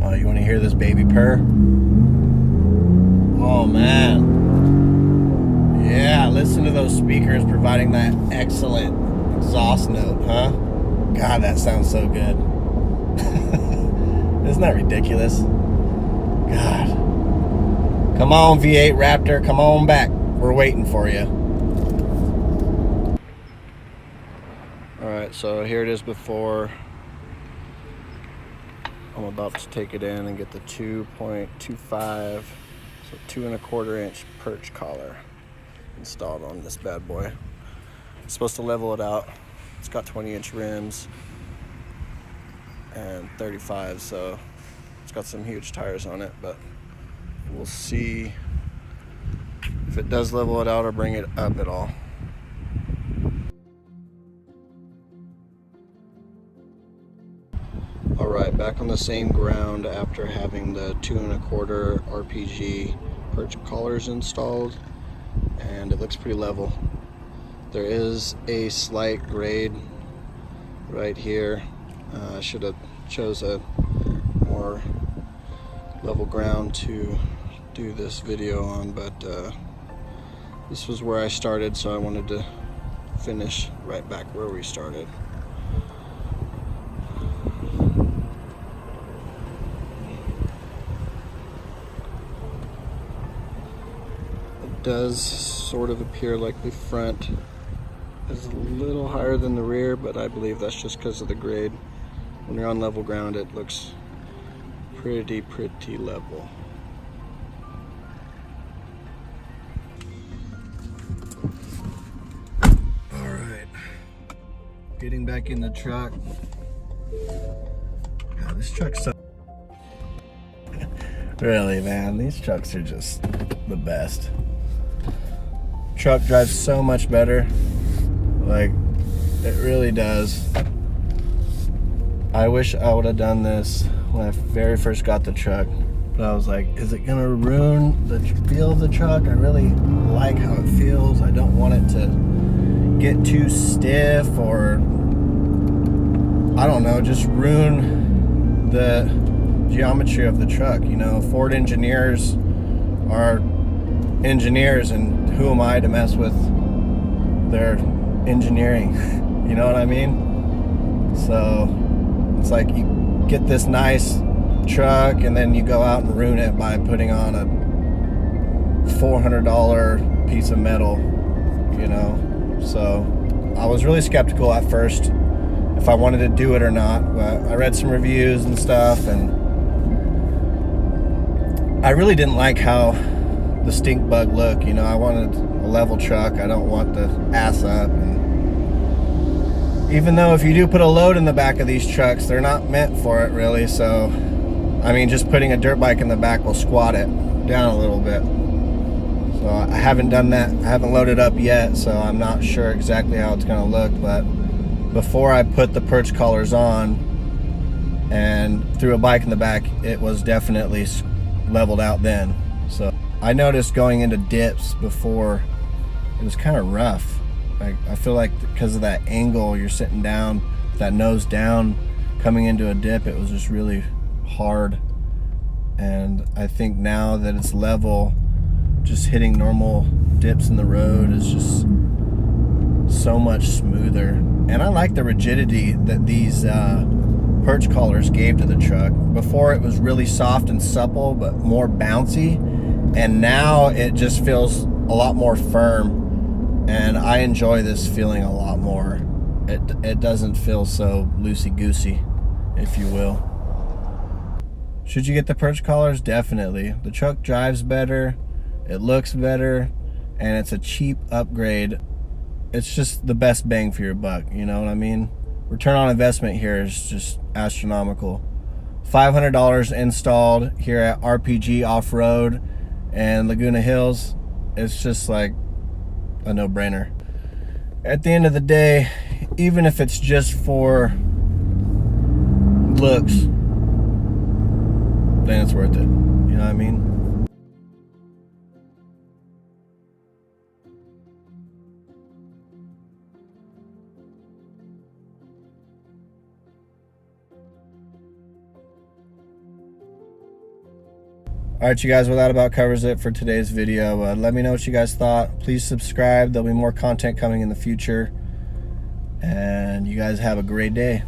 Oh, you want to hear this baby purr? Oh man. Yeah, listen to those speakers providing that excellent exhaust note, huh? God, that sounds so good. Isn't that ridiculous? God. Come on, V8 Raptor, come on back. We're waiting for you. Alright, so here it is before. I'm about to take it in and get the 2.25, so 2¼ inch perch collar installed on this bad boy. It's supposed to level it out. It's got 20-inch rims and 35, so it's got some huge tires on it, but we'll see if it does level it out or bring it up at all. Alright, back on the same ground after having the 2¼ RPG Perch Collars installed, and it looks pretty level. There is a slight grade right here. I should have chose a more level ground to do this video on, but this was where I started, so I wanted to finish right back where we started. It does sort of appear like the front is a little higher than the rear, but I believe that's just because of the grade. When you're on level ground, it looks pretty level. All right, getting back in the truck. God, this truck's so really, man, these trucks are just the best. Truck drives so much better. Like, it really does. I wish I would have done this when I very first got the truck, but I was like, is it gonna ruin the feel of the truck? I really like how it feels. I don't want it to get too stiff or, I don't know, just ruin the geometry of the truck. You know, Ford engineers are engineers, and who am I to mess with their engineering? You know what I mean? So it's like you get this nice truck and then you go out and ruin it by putting on a $400 piece of metal, you know. So I was really skeptical at first if I wanted to do it or not, but I read some reviews and stuff, and I really didn't like how the stink bug look. You know, I wanted a level truck. I don't want the ass up. And even though if you do put a load in the back of these trucks, they're not meant for it really. So, I mean, just putting a dirt bike in the back will squat it down a little bit. So I haven't done that. I haven't loaded up yet, so I'm not sure exactly how it's gonna look. But before I put the perch collars on and threw a bike in the back, it was definitely leveled out then. So I noticed going into dips before, it was kind of rough. I feel like because of that angle, you're sitting down, that nose down, coming into a dip, it was just really hard. And I think now that it's level, just hitting normal dips in the road is just so much smoother. And I like the rigidity that these perch collars gave to the truck. Before it was really soft and supple, but more bouncy. And now it just feels a lot more firm. And I enjoy this feeling a lot more. It doesn't feel so loosey-goosey, if you will. Should you get the perch collars? Definitely. The truck drives better, it looks better, and it's a cheap upgrade. It's just the best bang for your buck, you know what I mean? Return on investment here is just astronomical. $500 installed here at RPG Off-Road and Laguna Hills. It's just like a no-brainer. At the end of the day, even if it's just for looks, then it's worth it. You know what I mean? All right, you guys, well, that about covers it for today's video. Let me know what you guys thought. Please subscribe. There'll be more content coming in the future. And you guys have a great day.